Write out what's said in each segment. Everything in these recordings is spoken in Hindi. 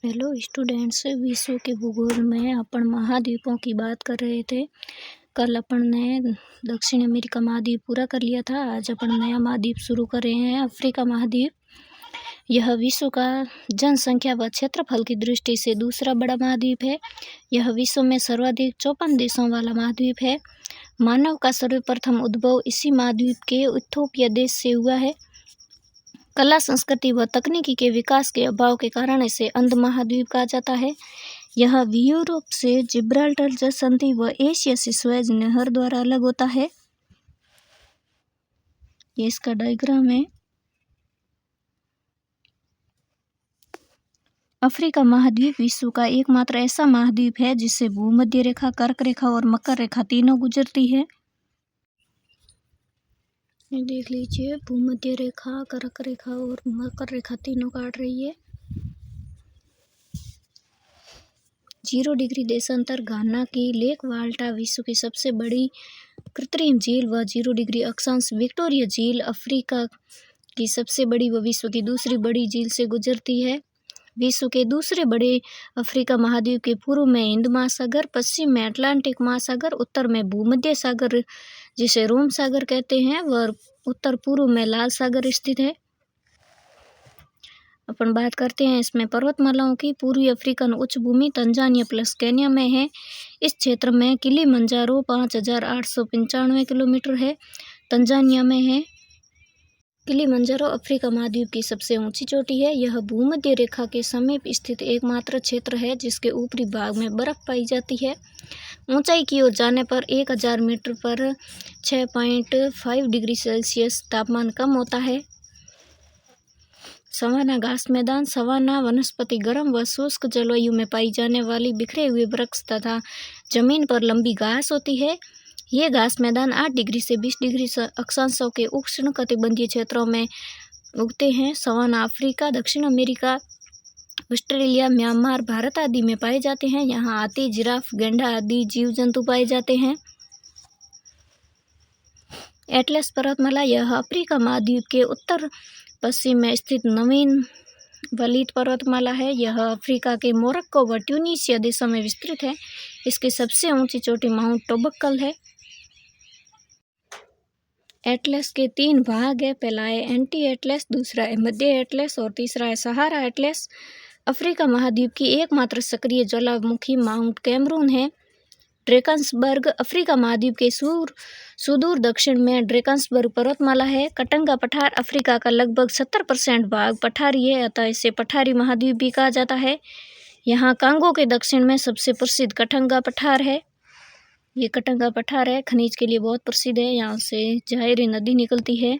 हेलो स्टूडेंट्स, विश्व के भूगोल में अपन महाद्वीपों की बात कर रहे थे। कल अपन ने दक्षिण अमेरिका महाद्वीप पूरा कर लिया था। आज अपन नया महाद्वीप शुरू कर रहे हैं, अफ्रीका महाद्वीप। यह विश्व का जनसंख्या व क्षेत्रफल की दृष्टि से दूसरा बड़ा महाद्वीप है। यह विश्व में सर्वाधिक 54 देशों वाला महाद्वीप है। मानव का सर्वप्रथम उद्भव इसी महाद्वीप के इथियोपिया देश से हुआ है। कला, संस्कृति व तकनीकी के विकास के अभाव के कारण इसे अंध महाद्वीप कहा जाता है। यह यूरोप से जिब्राल्टर जलसंधि व एशिया से सुएज नहर द्वारा अलग होता है। ये इसका डायग्राम है। अफ्रीका महाद्वीप विश्व का एकमात्र ऐसा महाद्वीप है जिससे भूमध्य रेखा, कर्क रेखा और मकर रेखा तीनों गुजरती है। ये देख लीजिए, भूमध्य रेखा, कर्क रेखा और मकर रेखा तीनों काट रही है। 0 डिग्री देशांतर घाना की लेक वाल्टा विश्व की सबसे बड़ी कृत्रिम झील व 0 डिग्री अक्षांश विक्टोरिया झील अफ्रीका की सबसे बड़ी व विश्व की दूसरी बड़ी झील से गुजरती है। विश्व के दूसरे बड़े अफ्रीका महाद्वीप के पूर्व में हिंद महासागर, पश्चिम में अटलांटिक महासागर, उत्तर में भूमध्य सागर जिसे रोम सागर कहते हैं व उत्तर पूर्व में लाल सागर स्थित है। अपन बात करते हैं इसमें पर्वतमालाओं की। पूर्वी अफ्रीकन उच्च भूमि तंजानिया प्लस केन्या में है। इस क्षेत्र में किलिमंजारो 5895 किलोमीटर है, तंजानिया में है। किलिमंजारो अफ्रीका महाद्वीप की सबसे ऊंची चोटी है। यह भूमध्य रेखा के समीप स्थित एकमात्र क्षेत्र है जिसके ऊपरी भाग में बर्फ पाई जाती है। ऊंचाई की ओर जाने पर 1000 मीटर पर 6.5 डिग्री सेल्सियस तापमान कम होता है। सवाना घास मैदान। सवाना वनस्पति गर्म व शुष्क जलवायु में पाई जाने वाली बिखरे हुए वृक्ष तथा जमीन पर लंबी घास होती है। ये घास मैदान 8 डिग्री से 20 डिग्री अक्षांशों के उष्णकटिबंधीय क्षेत्रों में उगते हैं। सवाना अफ्रीका, दक्षिण अमेरिका, ऑस्ट्रेलिया, म्यांमार, भारत आदि में पाए जाते हैं। यहाँ हाथी, जिराफ, गैंडा आदि जीव जंतु पाए जाते हैं। एटलस पर्वतमाला। यह अफ्रीका महाद्वीप के उत्तर पश्चिम में स्थित नवीन वलित पर्वतमाला है। यह अफ्रीका के मोरक्को व ट्यूनीशिया देशों में विस्तृत है। इसकी सबसे ऊंची चोटी माउंट टोबक्कल है। एटलस के 3 भाग है। पहला है एंटी एटलस, दूसरा है मध्य एटलस और तीसरा है सहारा एटलस। अफ्रीका महाद्वीप की एकमात्र सक्रिय ज्वालामुखी माउंट कैमरून है। ड्रेकन्सबर्ग। अफ्रीका महाद्वीप के सुदूर दक्षिण में ड्रेकन्सबर्ग पर्वतमाला है। कटंगा पठार। अफ्रीका का लगभग 70% भाग पठारी है, अतः इसे पठारी महाद्वीप भी कहा जाता है। यहाँ कांगो के दक्षिण में सबसे प्रसिद्ध कटंगा पठार है। ये कटंगा पठार है, खनिज के लिए बहुत प्रसिद्ध है। यहाँ से जायरी नदी निकलती है।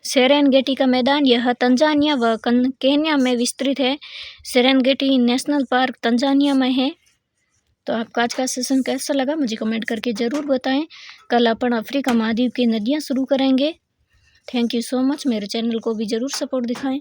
सेरेनगेटी का मैदान। यह तंजानिया व केन्या में विस्तृत है। सेरेनगेटी नेशनल पार्क तंजानिया में है। तो आपका आज का सेशन कैसा लगा मुझे कमेंट करके ज़रूर बताएं। कल अपन अफ्रीका महाद्वीप की नदियाँ शुरू करेंगे। Thank you so much. मेरे चैनल को भी ज़रूर सपोर्ट दिखाएं।